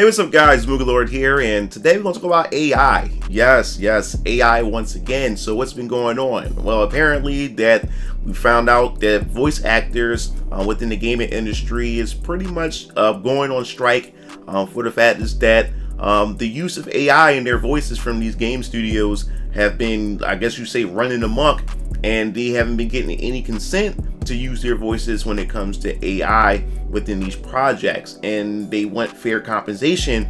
Hey, what's up guys, MugenLord here, and today we're going to talk about AI. Yes, AI once again. So what's been going on? Well, apparently that we found out that voice actors within the gaming industry is pretty much going on strike for the fact is that the use of AI in their voices from these game studios have been, I guess you say, running amok, and they haven't been getting any consent to use their voices when it comes to AI within these projects, and they want fair compensation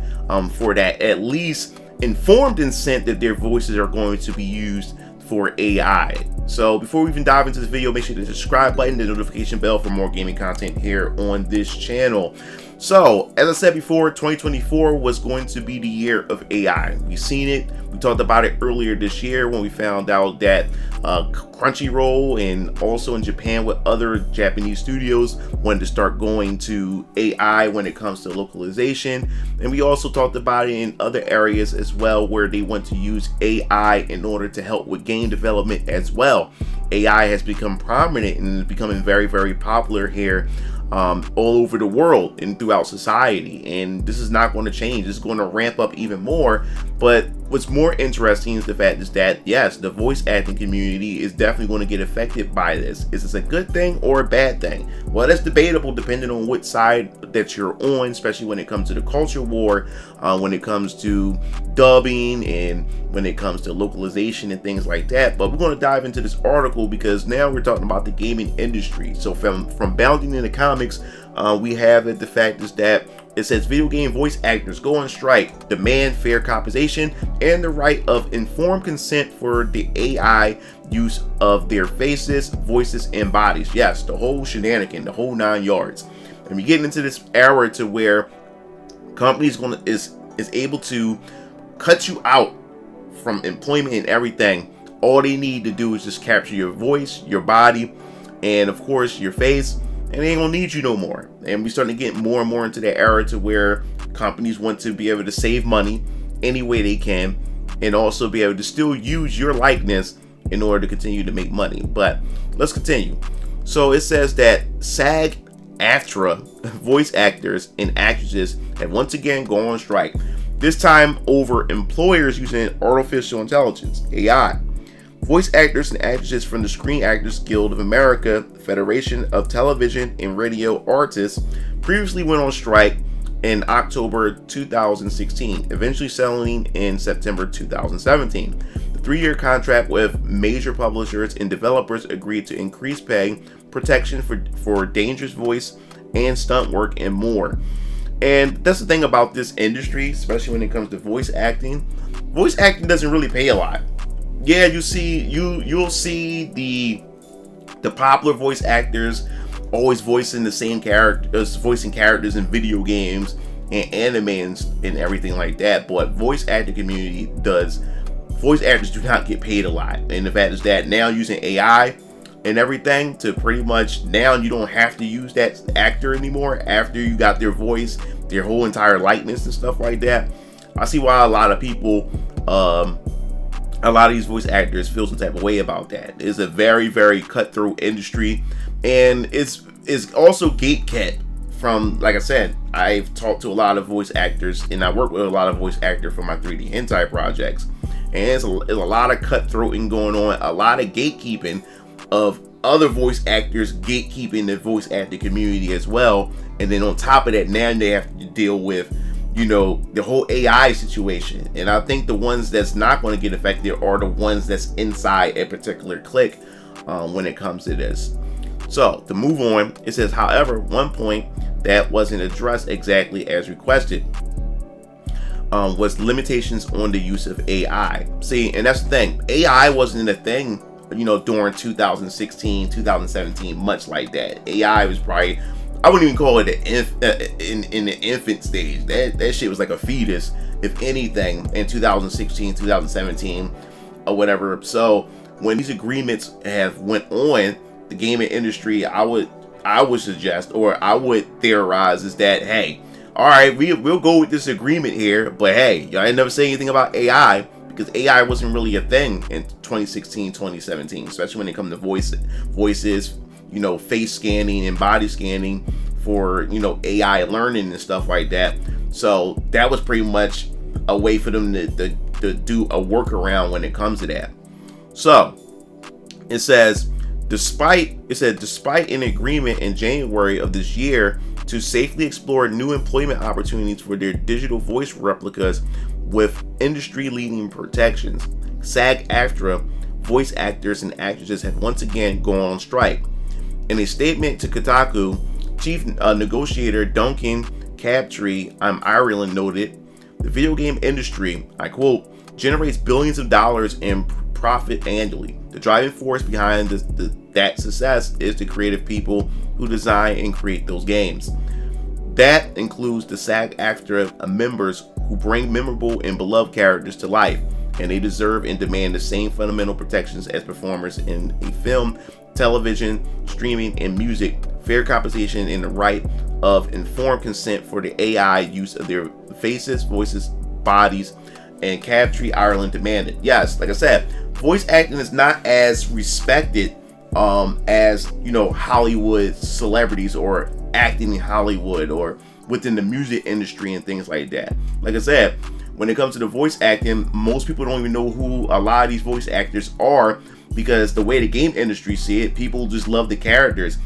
for that, at least informed consent that their voices are going to be used for AI. So before we even dive into this video, make sure to subscribe button, the notification bell for more gaming content here on this channel. So as I said before, 2024 was going to be the year of AI. We've seen it. We talked about it earlier this year when we found out that Crunchyroll and also in Japan with other Japanese studios wanted to start going to AI when it comes to localization. And we also talked about it in other areas as well, where they want to use AI in order to help with game development as well. AI has become prominent and is becoming very, very popular here all over the world and throughout society, and this is not going to change. It's going to ramp up even more. But what's more interesting is the fact is that yes, the voice acting community is definitely going to get affected by this. Is this a good thing or a bad thing? Well, that's debatable depending on which side that you're on, especially when it comes to the culture war, when it comes to dubbing and when it comes to localization and things like that. But we're going to dive into this article because now we're talking about the gaming industry. So from bounding in the comics, we have it, the fact is that it says video game voice actors go on strike, demand fair compensation and the right of informed consent for the AI use of their faces, voices, and bodies. Yes, the whole shenanigan, the whole 9 yards. And we get into this era to where companies is able to cut you out from employment and everything. All they need to do is just capture your voice, your body, and of course your face, and they ain't gonna need you no more. And we're starting to get more and more into that era to where companies want to be able to save money any way they can, and also be able to still use your likeness in order to continue to make money. But let's continue. So it says that SAG-AFTRA voice actors and actresses have once again gone on strike, this time over employers using artificial intelligence, AI. Voice actors and actresses from the Screen Actors Guild of America, Federation of Television and Radio Artists, previously went on strike in October 2016, eventually settling in September 2017. The 3-year contract with major publishers and developers agreed to increase pay, protection for dangerous voice and stunt work, and more. And that's the thing about this industry, especially when it comes to voice acting. Voice acting doesn't really pay a lot. Yeah, you'll see the popular voice actors always voicing the same characters, voicing characters in video games and anime and everything like that. But voice acting community voice actors do not get paid a lot. And the fact is that now using AI and everything to pretty much, now you don't have to use that actor anymore after you got their voice, their whole entire likeness and stuff like that. I see why a lot of people, a lot of these voice actors feel some type of way about that. It's a very, very cutthroat industry, and it's also gatekept from, like I said, I've talked to a lot of voice actors and I work with a lot of voice actors for my 3D hentai projects, and it's a lot of cutthroating going on, a lot of gatekeeping of other voice actors gatekeeping the voice acting community as well. And then on top of that, now they have to deal with, you know, the whole AI situation. And I think the ones that's not going to get affected are the ones that's inside a particular clique when it comes to this. So to move on, it says, however, one point that wasn't addressed exactly as requested was limitations on the use of AI. See, and that's the thing, AI wasn't a thing, you know, during 2016, 2017, much like that. AI was probably, I wouldn't even call it in the infant stage. That shit was like a fetus, if anything, in 2016, 2017, or whatever. So when these agreements have went on, the gaming industry, I would suggest, or I would theorize, is that, hey, all right, we'll go with this agreement here, but hey, y'all ain't never say anything about AI, because AI wasn't really a thing in 2016, 2017, especially when it comes to voices, you know, face scanning and body scanning for, you know, AI learning and stuff like that. So that was pretty much a way for them to do a workaround when it comes to that. So it says, despite an agreement in January of this year to safely explore new employment opportunities for their digital voice replicas with industry-leading protections, SAG-AFTRA voice actors and actresses have once again gone on strike. In a statement to Kotaku, Chief Negotiator Duncan Crabtree, Ireland, noted, "The video game industry, I quote, generates billions of dollars in profit annually. The driving force behind that success is the creative people who design and create those games. That includes the SAG-AFTRA members who bring memorable and beloved characters to life, and they deserve and demand the same fundamental protections as performers in a film, television, streaming, and music, fair compensation, and the right of informed consent for the AI use of their faces, voices, bodies," and Crabtree, Ireland, demanded. Yes, like I said, voice acting is not as respected as, you know, Hollywood celebrities or acting in Hollywood or within the music industry and things like that. Like I said, when it comes to the voice acting, most people don't even know who a lot of these voice actors are, because the way the game industry see it, people just love the characters.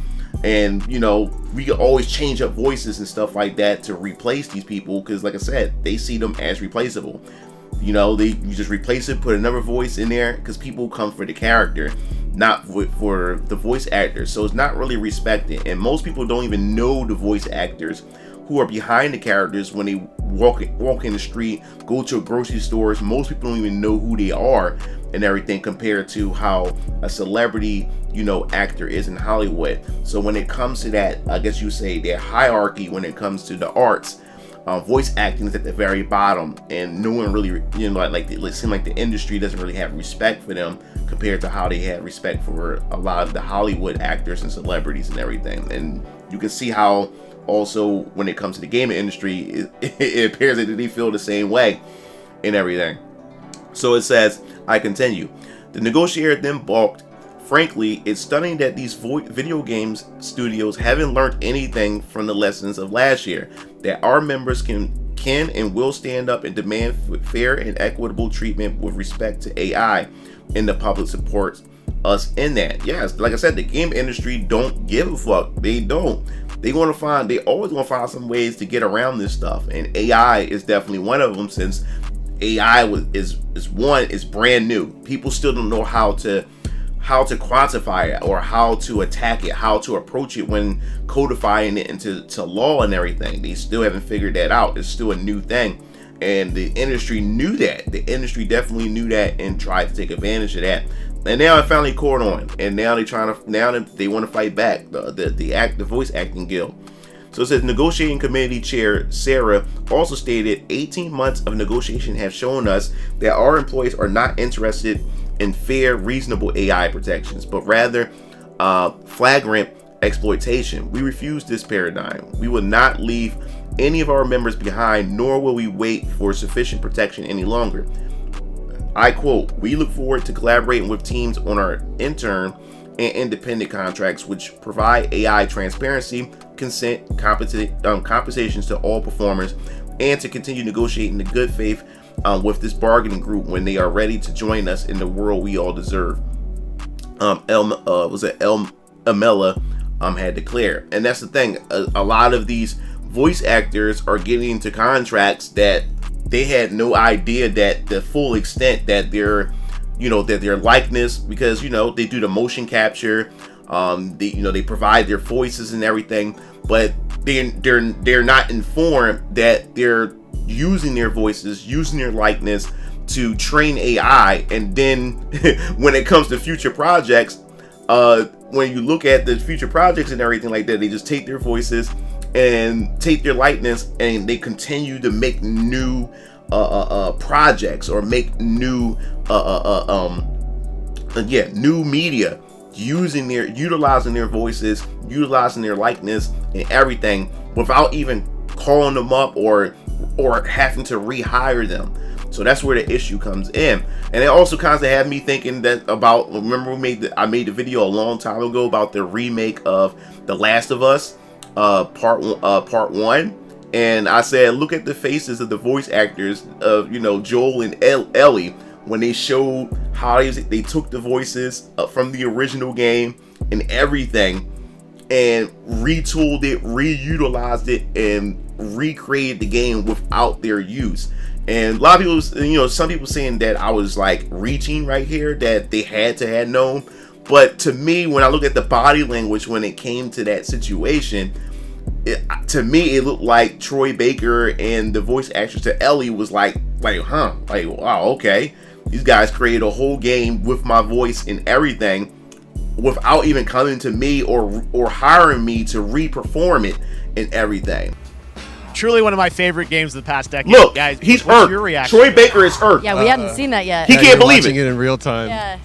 And, you know, we can always change up voices and stuff like that to replace these people, because like I said, they see them as replaceable. You know, you just replace it, put another voice in there, because people come for the character, not for the voice actors. So it's not really respected, and most people don't even know the voice actors who are behind the characters when they walk in the street, go to grocery stores. Most people don't even know who they are and everything, compared to how a celebrity, you know, actor is in Hollywood. So when it comes to that, I guess you say their hierarchy when it comes to the arts, voice acting is at the very bottom, and no one really, you know, it seems like the industry doesn't really have respect for them compared to how they had respect for a lot of the Hollywood actors and celebrities and everything. And you can see how also when it comes to the gaming industry, it appears that they feel the same way and everything. So it says, I continue. The negotiator then balked. Frankly, it's stunning that these video games studios haven't learned anything from the lessons of last year, that our members can and will stand up and demand fair and equitable treatment with respect to AI, and the public supports us in that. Yes, like I said, the game industry don't give a fuck. They don't. They always gonna find some ways to get around this stuff, and AI is definitely one of them, since AI is brand new. People still don't know how to quantify it or how to attack it, how to approach it when codifying it into law and everything. They still haven't figured that out. It's still a new thing, and the industry knew that. The industry definitely knew that and tried to take advantage of that. And now it finally caught on, and now they want to fight back, the voice acting guild. So it says negotiating committee chair Sarah also stated 18 months of negotiation have shown us that our employees are not interested in fair, reasonable AI protections, but rather flagrant exploitation. We refuse this paradigm. We will not leave any of our members behind, nor will we wait for sufficient protection any longer. I quote, "We look forward to collaborating with teams on our intern and independent contracts, which provide AI transparency, consent, compensations to all performers, and to continue negotiating in good faith with this bargaining group when they are ready to join us in the world we all deserve." Amela had declared. And that's the thing. A lot of these voice actors are getting into contracts that they had no idea that the full extent that their likeness, because they do the motion capture, they provide their voices and everything, but they're not informed that they're using their voices, using their likeness to train AI. And then when it comes to future projects, when you look at the future projects and everything like that, they just take their voices and take their likeness, and they continue to make new projects or make new new media utilizing their voices, utilizing their likeness and everything, without even calling them up or having to rehire them. So that's where the issue comes in. And it also kind of had me thinking that about, remember I made the video a long time ago about the remake of The Last of Us, part one, and I said, look at the faces of the voice actors of Joel and Ellie when they showed how they took the voices from the original game and everything, and retooled it, reutilized it, and recreated the game without their use. And a lot of people, some people saying that I was like reaching right here, that they had to have known. But to me, when I look at the body language when it came to that situation, to me it looked like Troy Baker and the voice actress to Ellie was like wow, okay, these guys created a whole game with my voice and everything without even coming to me or hiring me to re-perform it and everything. Truly one of my favorite games of the past decade. Look, guys, he's what's irked. your reaction? Troy Baker is irked. Yeah, we haven't seen that yet. He can't believe watching it in real time. Yeah.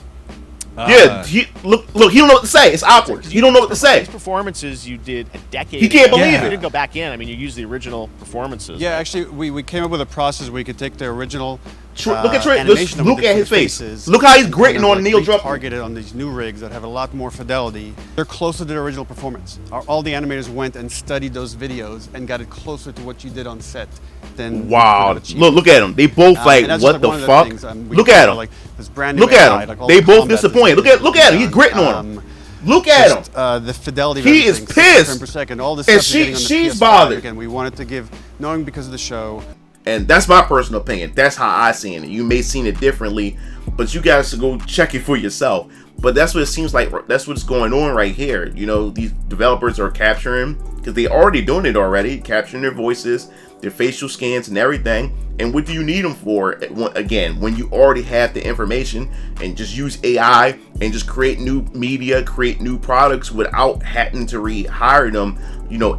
Look, he don't know what to say. It's awkward. He don't know what to say. These performances you did a decade He can't ago. believe You it. didn't go back in. I mean, you used the original performances. Yeah, actually, we came up with a process where we could take the original Look at Troy. animation Just of look at his different face. faces Look how he's and gritting on Neil Druckmann. targeted on these new rigs that have a lot more fidelity. They're closer to the original performance. All the animators went and studied those videos and got it closer to what you did on set than Wow. we could have achieved. Look at them. They both And that's what just, the one of fuck? things, we Look talk at about, him. like, this brand new Look at AI, him. like, all They the both combat disappointed. Look at him. He's gritting on him. Look at him. The fidelity of He is everything, 60 pissed. frames per second, all this And stuff you're getting on the she's PS5. bothered. Again, we wanted to give, knowing because of the show. And that's my personal opinion. That's how I seen it. You may seen it differently, but you guys should go check it for yourself. But that's what it seems like. That's what's going on right here. These developers are capturing, because they already doing it already, capturing their voices, their facial scans and everything. And what do you need them for? Again, when you already have the information, and just use AI and just create new media, create new products without having to rehire them,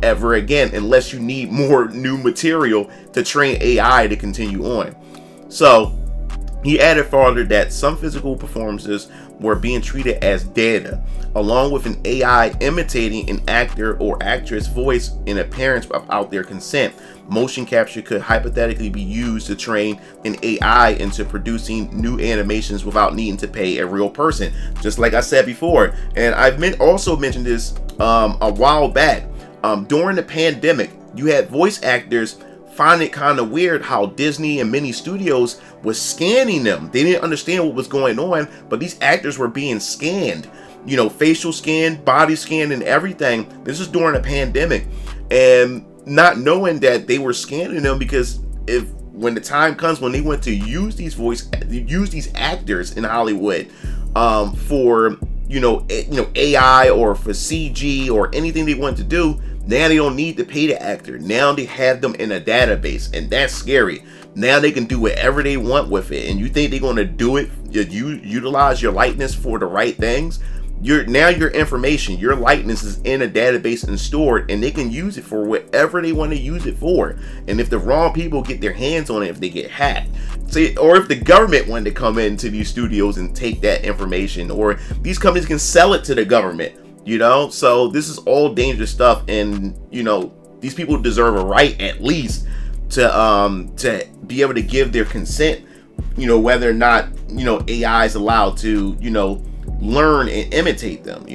ever again, unless you need more new material to train AI to continue on. So he added further that some physical performances were being treated as data, along with an AI imitating an actor or actress voice and appearance without their consent. Motion capture could hypothetically be used to train an AI into producing new animations without needing to pay a real person, just like I said before. And I've also mentioned this a while back. During the pandemic, you had voice actors find it kind of weird how Disney and many studios was scanning them. They didn't understand what was going on, but these actors were being scanned, facial scan, body scan, and everything. This is during a pandemic, and not knowing that they were scanning them, because when the time comes when they want to use these actors in Hollywood for AI or for CG or anything they want to do, now they don't need to pay the actor. Now they have them in a database, and that's scary. Now they can do whatever they want with it, and you think they're going to do it? You utilize your likeness for the right things. Your information, your likeness is in a database and stored, and they can use it for whatever they want to use it for. And if the wrong people get their hands on it, if they get hacked, or if the government wanted to come into these studios and take that information, or these companies can sell it to the government. So this is all dangerous stuff, and these people deserve a right at least to be able to give their consent, whether or not AI is allowed to learn and imitate them.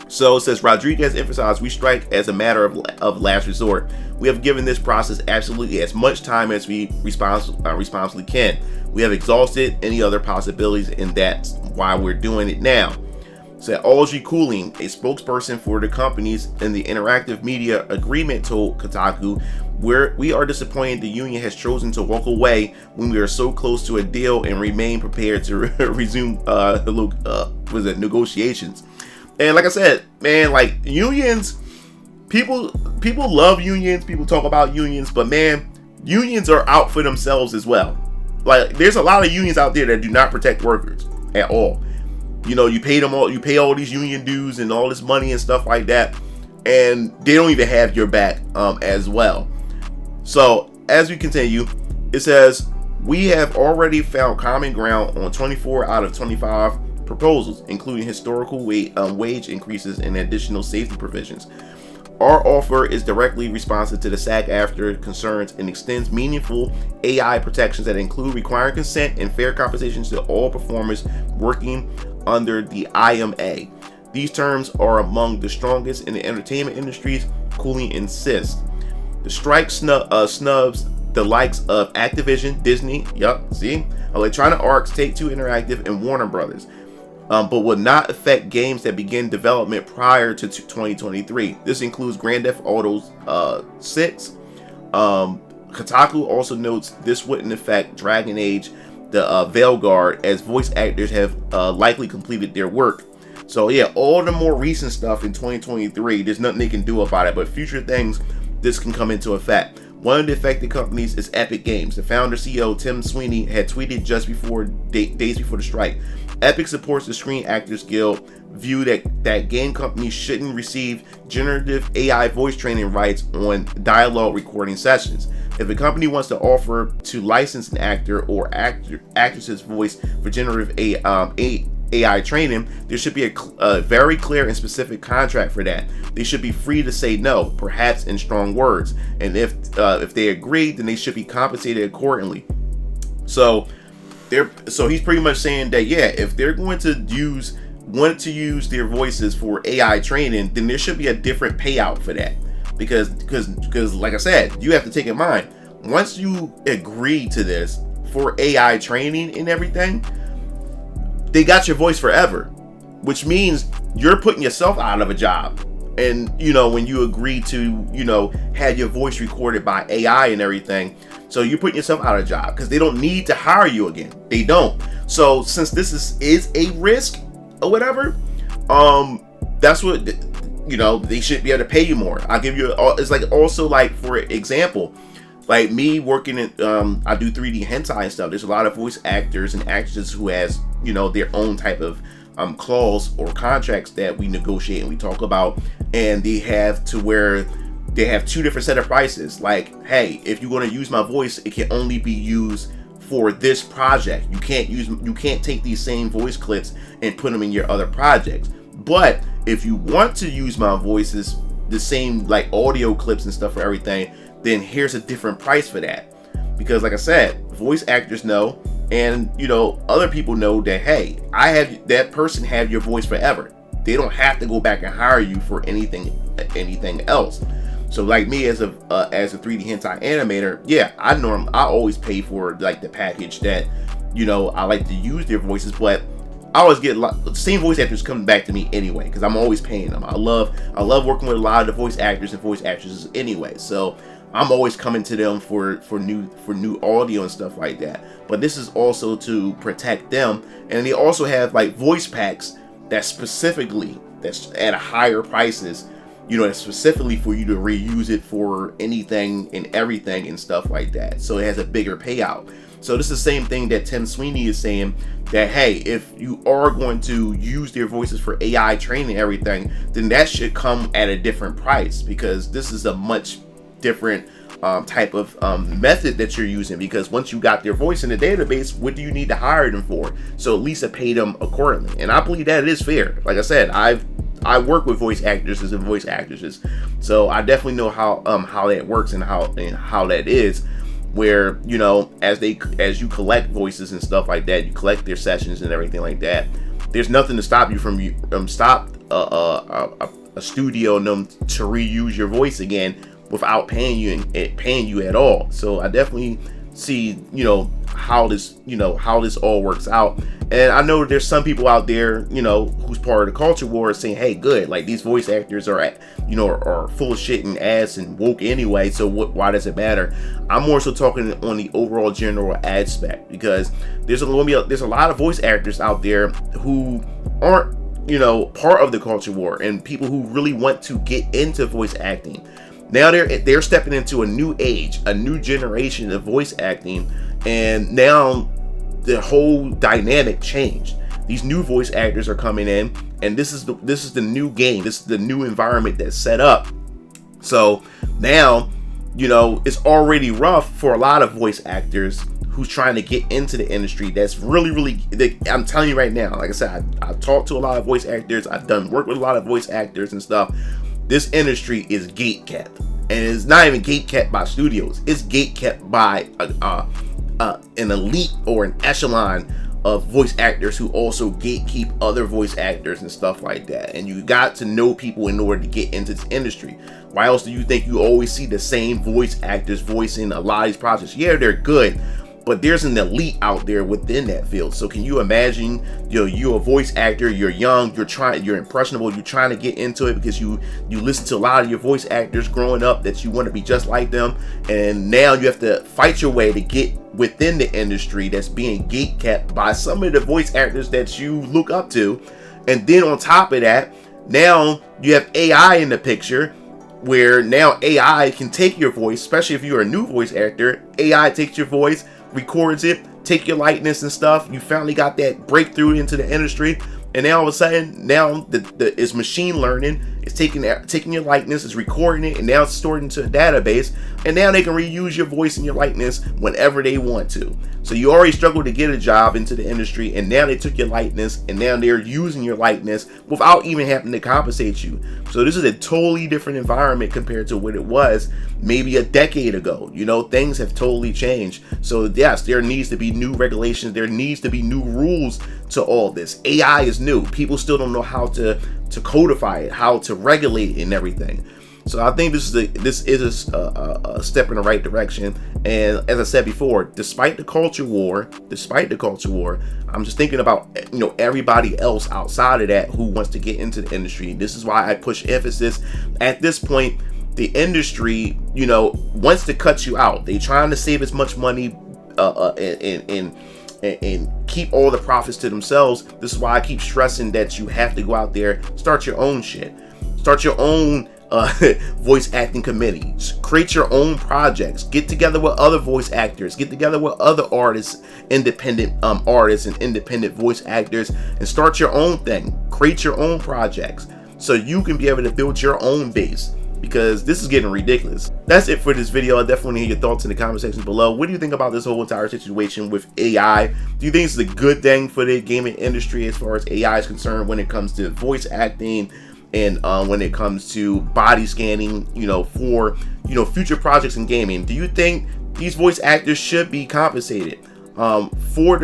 So it says, Rodriguez emphasized, we strike as a matter of last resort. We have given this process absolutely as much time as we responsibly can. We have exhausted any other possibilities, and that's why we're doing it now. Said Algie Cooling, a spokesperson for the companies in the interactive media agreement, told Kotaku, we are disappointed the union has chosen to walk away when we are so close to a deal and remain prepared to resume negotiations. And like I said, man, like unions, people love unions, people talk about unions, but man, unions are out for themselves as well. Like, there's a lot of unions out there that do not protect workers at all. You pay all these union dues and all this money and stuff like that, and they don't even have your back as well. So as we continue, it says, we have already found common ground on 24 out of 25 proposals, including historical wage increases and additional safety provisions. Our offer is directly responsive to the SAG-AFTRA concerns and extends meaningful AI protections that include requiring consent and fair compensation to all performers working under the IMA. These terms are among the strongest in the entertainment industries, Cooley insists. The strike snubs the likes of Activision, Disney, Electronic Arts, Take-Two Interactive, and Warner Brothers, but will not affect games that begin development prior to 2023. This includes Grand Theft Auto 6. Kotaku also notes this wouldn't affect Dragon Age, the Veilguard, as voice actors have likely completed their work. So yeah, all the more recent stuff in 2023, there's nothing they can do about it, but future things, this can come into effect. One of the affected companies is Epic Games. The founder CEO Tim Sweeney had tweeted just before days before the strike. Epic supports the Screen Actors Guild view that game companies shouldn't receive generative AI voice training rights on dialogue recording sessions. If a company wants to offer to license an actor or actress's voice for generative AI training, there should be a very clear and specific contract for that. They should be free to say no, perhaps in strong words. And if they agree, then they should be compensated accordingly. So he's pretty much saying that, yeah, if they're going to want to use their voices for AI training, then there should be a different payout for that. Because like I said, you have to take in mind, once you agree to this for AI training and everything, they got your voice forever, which means you're putting yourself out of a job. And when you agree to have your voice recorded by AI and everything, so you're putting yourself out of a job because they don't need to hire you again. They don't. So since this is a risk or whatever, that's what they should be able to pay you more. I'll give you it's like, also, like, for example, like me working in I do 3D hentai and stuff. There's a lot of voice actors and actresses who has their own type of clause or contracts that we negotiate and we talk about, and they have to where they have two different set of prices. Like, hey, if you're going to use my voice, it can only be used for this project. You can't take these same voice clips and put them in your other projects. But if you want to use my voices, the same like audio clips and stuff for everything, then here's a different price for that. Because like I said, voice actors know, and other people know that, hey, I have that person have your voice forever. They don't have to go back and hire you for anything else. So like me as a 3D hentai animator, yeah, I always pay for like the package that I like to use their voices, but I always get the same voice actors coming back to me anyway, because I'm always paying them. I love working with a lot of the voice actors and voice actresses anyway, so I'm always coming to them for new audio and stuff like that. But this is also to protect them, and they also have like voice packs that's at a higher prices, that's specifically for you to reuse it for anything and everything and stuff like that. So it has a bigger payout. So this is the same thing that Tim Sweeney is saying, that hey, if you are going to use their voices for AI training and everything, then that should come at a different price, because this is a much different type of method that you're using. Because once you got their voice in the database, what do you need to hire them for? So at least to pay them accordingly. And I believe that it is fair. Like I said, I work with voice actresses and voice actresses, so I definitely know how that works and how that is. Where as you collect voices and stuff like that, you collect their sessions and everything like that. There's nothing to stop you from stop a studio and them to reuse your voice again without paying you at all. So I definitely see how this all works out. And I know there's some people out there who's part of the culture war saying, hey, good, like these voice actors are full of shit and ass and woke anyway, so why does it matter? I'm more so talking on the overall general aspect, because there's a lot of voice actors out there who aren't part of the culture war, and people who really want to get into voice acting. Now they're stepping into a new age, a new generation of voice acting, and now the whole dynamic changed. These new voice actors are coming in, and this is the new game. This is the new environment that's set up. So now, it's already rough for a lot of voice actors who's trying to get into the industry. That's really, I'm telling you right now, like I said, I've talked to a lot of voice actors. I've done work with a lot of voice actors and stuff. This industry is gatekept, and it's not even gatekept by studios. It's gatekept by an elite or an echelon of voice actors who also gatekeep other voice actors and stuff like that. And you got to know people in order to get into this industry. Why else do you think you always see the same voice actors voicing a lot of these projects? Yeah, they're good, but there's an elite out there within that field. So can you imagine, you're a voice actor, you're young, you're impressionable, you're trying to get into it because you listen to a lot of your voice actors growing up that you want to be just like them, and now you have to fight your way to get within the industry that's being gatekept by some of the voice actors that you look up to. And then on top of that, now you have AI in the picture, where now AI can take your voice, especially if you're a new voice actor. AI takes your voice, records it, take your likeness and stuff. You finally got that breakthrough into the industry, and now all of a sudden, now it's machine learning. It's taking your likeness, it's recording it, and now it's stored into a database, and now they can reuse your voice and your likeness whenever they want to. So you already struggled to get a job into the industry, and now they took your likeness, and now they're using your likeness without even having to compensate you. So this is a totally different environment compared to what it was maybe a decade ago. Things have totally changed. So yes, there needs to be new regulations. There needs to be new rules to all this. AI is new. People still don't know how to codify it, how to regulate it and everything. So I think this is a step in the right direction. And as I said before, despite the culture war, I'm just thinking about everybody else outside of that who wants to get into the industry. This is why I push emphasis. At this point, the industry, wants to cut you out. They're trying to save as much money and keep all the profits to themselves. This is why I keep stressing that you have to go out there, start your own shit, start your own voice acting committees, create your own projects, get together with other voice actors, get together with other artists, independent artists and independent voice actors, and start your own thing, create your own projects so you can be able to build your own base. Because this is getting ridiculous. That's it for this video. I definitely want to hear your thoughts in the comment section below. What do you think about this whole entire situation with AI? Do you think it's a good thing for the gaming industry as far as AI is concerned when it comes to voice acting and when it comes to body scanning, for future projects in gaming? Do you think these voice actors should be compensated for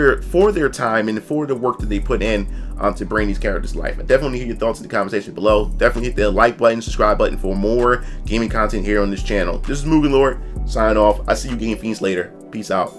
their time and for the work that they put in to bring these characters to life? I definitely hear your thoughts in the comment section below. Definitely hit the like button, subscribe button for more gaming content here on this channel. This is MugenLord, sign off. I see you game fiends later. Peace out.